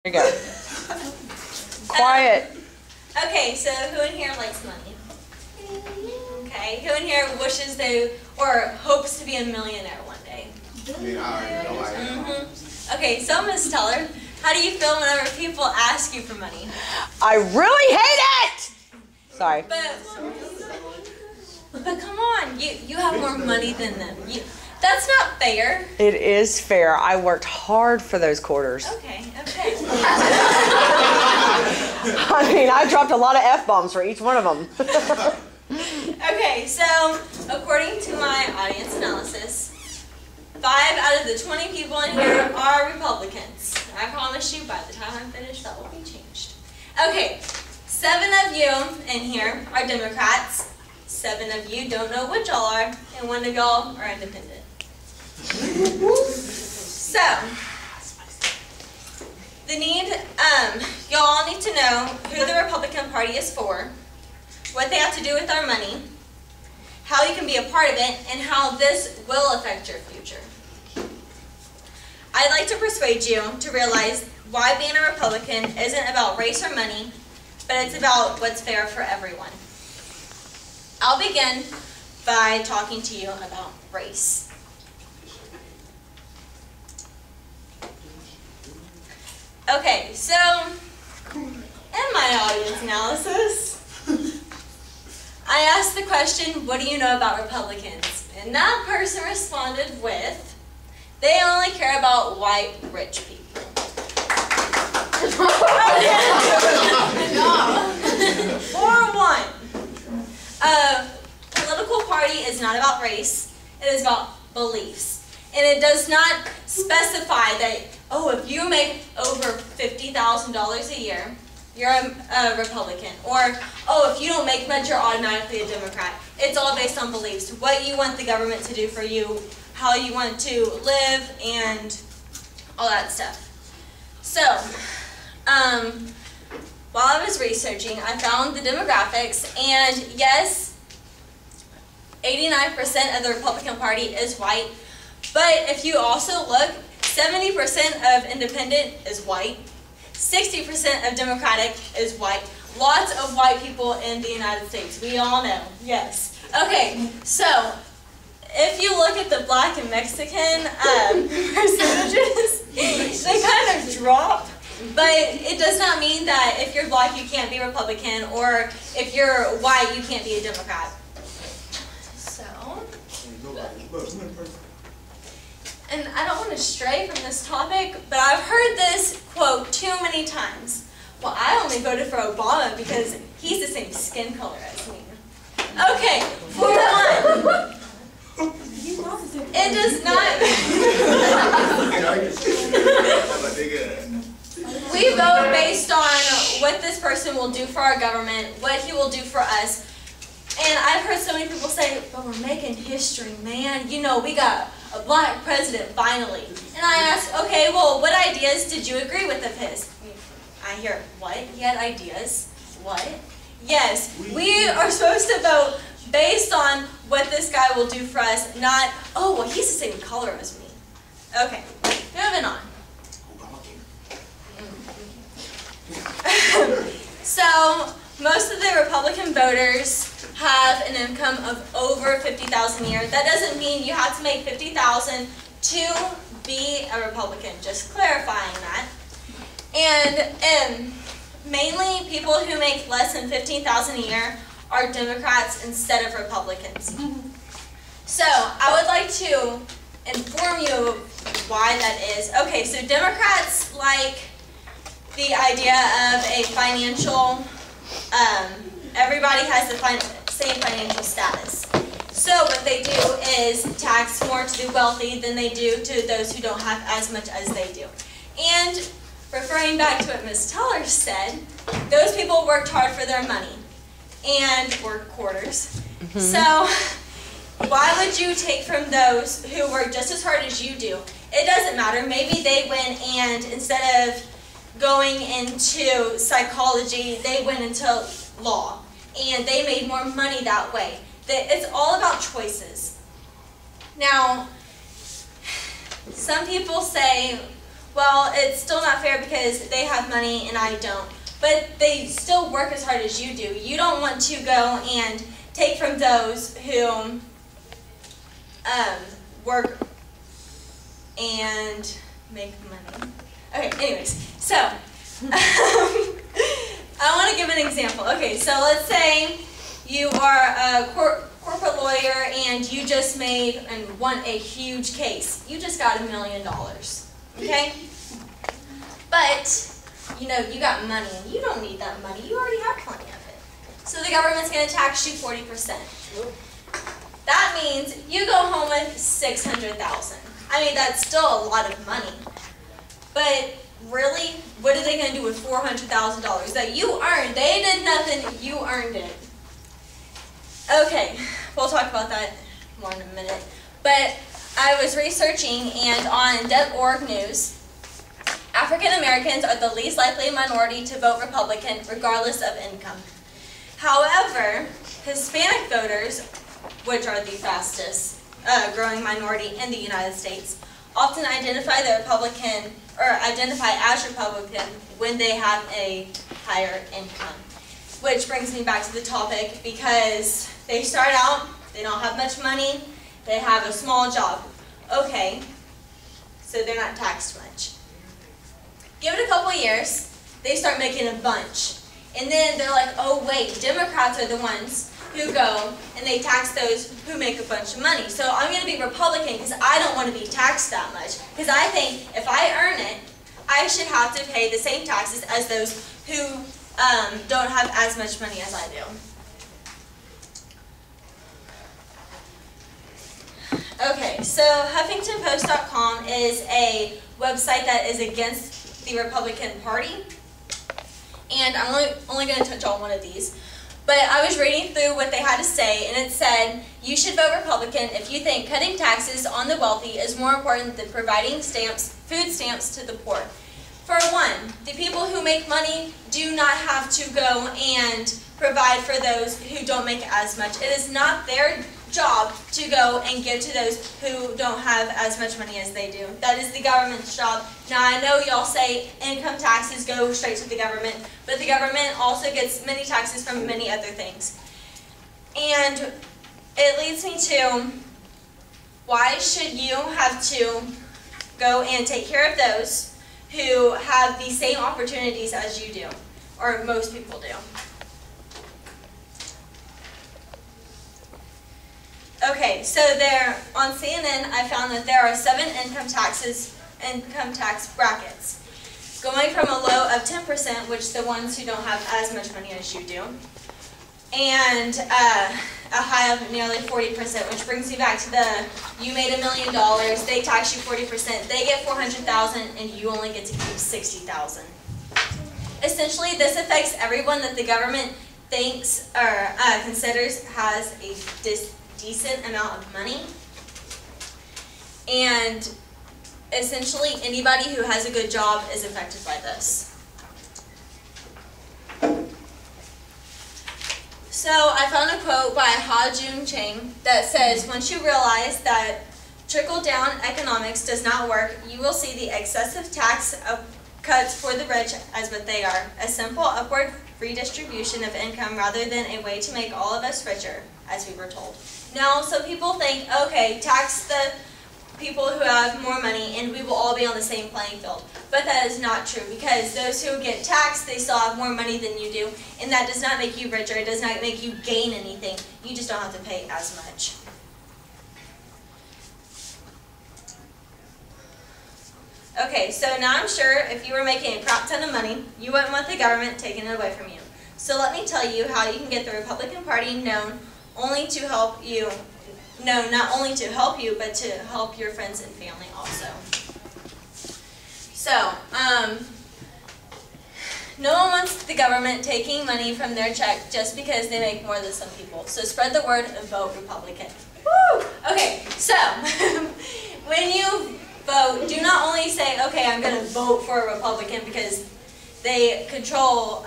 There you go. Quiet. Okay, so who in here likes money? Okay, who in here wishes they, or hopes to be a millionaire one day? Okay, so Ms. Teller, how do you feel whenever people ask you for money? I really hate it! Sorry. But come on, you have more money than them. That's not fair. It is fair. I worked hard for those quarters. Okay. I mean, I dropped a lot of F-bombs for each one of them. Okay, so according to my audience analysis, 5 out of the 20 people in here are Republicans. I promise you, by the time I'm finished, that will be changed. Okay, 7 of you in here are Democrats. 7 of you don't know what y'all are, and 1 of y'all are independent. So, y'all need to know who the Republican Party is for, what they have to do with our money, how you can be a part of it, and how this will affect your future. I'd like to persuade you to realize why being a Republican isn't about race or money, but it's about what's fair for everyone. I'll begin by talking to you about race. Okay, so in my audience analysis, I asked the question, what do you know about Republicans? And that person responded with, they only care about white rich people. For one, a political party is not about race, it is about beliefs. And it does not specify that, oh, if you make over $50,000 a year, you're a Republican. Or, oh, if you don't make much, you're automatically a Democrat. It's all based on beliefs. What you want the government to do for you, how you want to live, and all that stuff. So, while I was researching, I found the demographics, and yes, 89% of the Republican Party is white. But if you also look, 70% of independent is white, 60% of Democratic is white. Lots of white people in the United States. We all know, yes. Okay, so if you look at the black and Mexican percentages, they kind of drop. But it does not mean that if you're black you can't be Republican, or if you're white you can't be a Democrat. So, and I don't want to stray from this topic, but I've heard this quote too many times. Well, I only voted for Obama because he's the same skin color as me. Okay, for one, it does not. We vote based on what this person will do for our government, what he will do for us. And I've heard so many people say, but we're making history, man. You know, we got a black president finally. And I ask, okay, well, what ideas did you agree with of his? I hear, what? He had ideas? What? Yes, we are supposed to vote based on what this guy will do for us, not, oh, well, he's the same color as me. Okay, moving on. So, most of the Republican voters have an income of over $50,000 a year. That doesn't mean you have to make $50,000 to be a Republican, just clarifying that. And mainly people who make less than $15,000 a year are Democrats instead of Republicans. So I would like to inform you of why that is. Okay, so Democrats like the idea of a financial, everybody has the same financial status. So what they do is tax more to the wealthy than they do to those who don't have as much as they do. And referring back to what Ms. Teller said, those people worked hard for their money and worked quarters. So why would you take from those who work just as hard as you do? It doesn't matter. Maybe they went and instead of going into psychology, they went into law. And they made more money that way. It's all about choices. Now, some people say, well, it's still not fair because they have money and I don't. But they still work as hard as you do. You don't want to go and take from those who work and make money. Okay, anyways, so I want to give an example. Okay, so let's say you are a corporate lawyer and you just made and won a huge case. You just got $1 million, okay? But, you know, you got money and you don't need that money. You already have plenty of it. So the government's going to tax you 40%. That means you go home with $600,000. I mean, that's still a lot of money. But really, what are they going to do with $400,000 that you earned? They did nothing, you earned it. Okay, we'll talk about that more in a minute. But I was researching, and on .org News, African Americans are the least likely minority to vote Republican regardless of income. However, Hispanic voters, which are the fastest growing minority in the United States, often identify as Republican when they have a higher income. Which brings me back to the topic, because they start out, they don't have much money, they have a small job. Okay, so they're not taxed much. Give it a couple years, they start making a bunch. And then they're like, oh wait, Democrats are the ones who go and they tax those who make a bunch of money. So I'm going to be Republican because I don't want to be taxed that much. Because I think if I earn it, I should have to pay the same taxes as those who don't have as much money as I do. Okay, so HuffingtonPost.com is a website that is against the Republican Party. And I'm only going to touch on one of these. But I was reading through what they had to say, and it said, you should vote Republican if you think cutting taxes on the wealthy is more important than providing food stamps to the poor. For one, the people who make money do not have to go and provide for those who don't make as much. It is not their job to go and give to those who don't have as much money as they do. That is the government's job. Now I know y'all say income taxes go straight to the government, but the government also gets many taxes from many other things. And it leads me to, why should you have to go and take care of those who have the same opportunities as you do, or most people do? Okay, so there on CNN, I found that there are 7 income tax brackets, going from a low of 10%, which the ones who don't have as much money as you do, and a high of nearly 40%, which brings me back to the you made $1 million, they tax you 40%, they get $400,000, and you only get to keep $60,000. Essentially, this affects everyone that the government thinks or considers has a decent amount of money, and essentially anybody who has a good job is affected by this. So I found a quote by Ha-Joon Chang that says, once you realize that trickle-down economics does not work, you will see the excessive tax cuts for the rich as what they are, a simple upward redistribution of income rather than a way to make all of us richer, as we were told. Now, so people think, okay, tax the people who have more money and we will all be on the same playing field. But that is not true, because those who get taxed, they still have more money than you do, and that does not make you richer, it does not make you gain anything. You just don't have to pay as much. Okay, so now I'm sure if you were making a crap ton of money, you wouldn't want the government taking it away from you. So let me tell you how you can get the Republican Party known only to help you, no, not only to help you, but to help your friends and family also. So, no one wants the government taking money from their check just because they make more than some people. So spread the word and vote Republican. Woo! Okay, so when you vote, do not only say, okay, I'm going to vote for a Republican because they control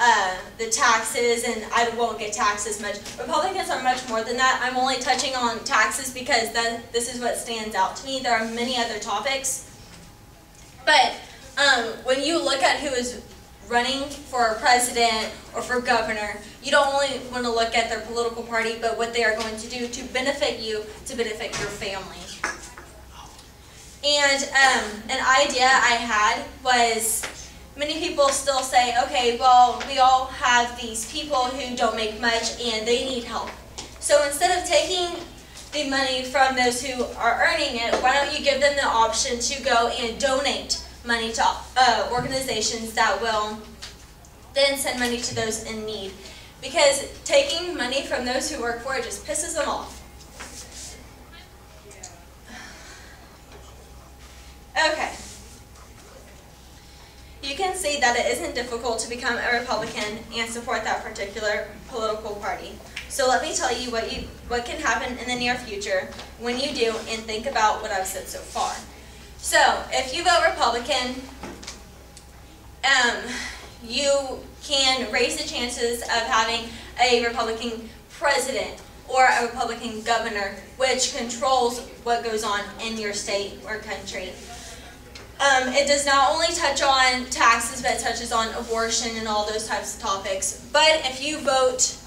the taxes and I won't get taxed as much. Republicans are much more than that. I'm only touching on taxes because this is what stands out to me. There are many other topics. But when you look at who is running for president or for governor, you don't only want to look at their political party, but what they are going to do to benefit you, to benefit your family. And an idea I had was, many people still say, okay, well, we all have these people who don't make much and they need help. So instead of taking the money from those who are earning it, why don't you give them the option to go and donate money to organizations that will then send money to those in need. Because taking money from those who work for it just pisses them off. Okay. You can see that it isn't difficult to become a Republican and support that particular political party. So let me tell you what can happen in the near future when you do, and think about what I've said so far. So if you vote Republican, you can raise the chances of having a Republican president or a Republican governor, which controls what goes on in your state or country. It does not only touch on taxes, but it touches on abortion and all those types of topics. But if you vote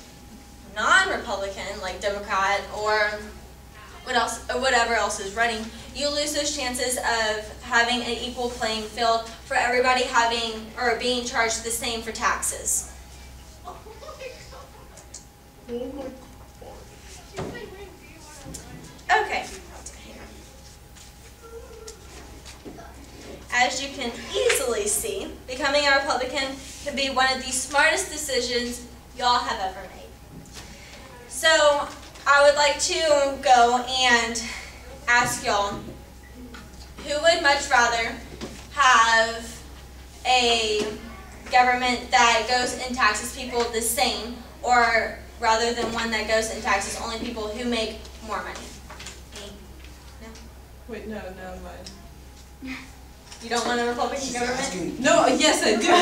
non-Republican, like Democrat or whatever else is running, you lose those chances of having an equal playing field for everybody having or being charged the same for taxes. Okay. As you can easily see, becoming a Republican can be one of the smartest decisions y'all have ever made. So I would like to go and ask y'all, who would much rather have a government that goes and taxes people the same, or rather than one that goes and taxes only people who make more money? Me? No? Wait, no, mine. You don't want a Republican government? No, yes I do.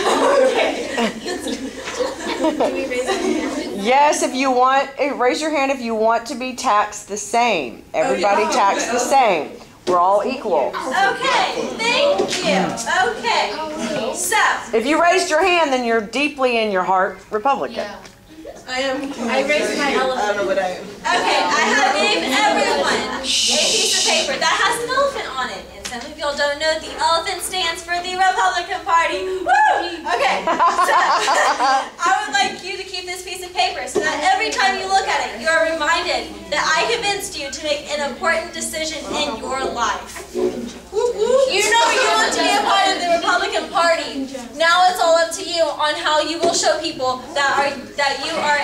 Okay. Yes, if you want, raise your hand if you want to be taxed the same. Everybody taxed the same. We're all equal. Okay, thank you. Okay, so. If you raised your hand, then you're deeply in your heart Republican. Yeah. I raised my elephant. I don't know what I am. Okay, I have gave everyone a piece of paper that has an elephant on it. And some of y'all don't know the elephant stands for the Republican Party. Woo! Okay, so I would like you to keep this piece of paper so that every time you look at it, you are reminded that I convinced you to make an important decision in your life. You know you want to be a part of the Republican Party. Now it's all up to you on how you will show people that you are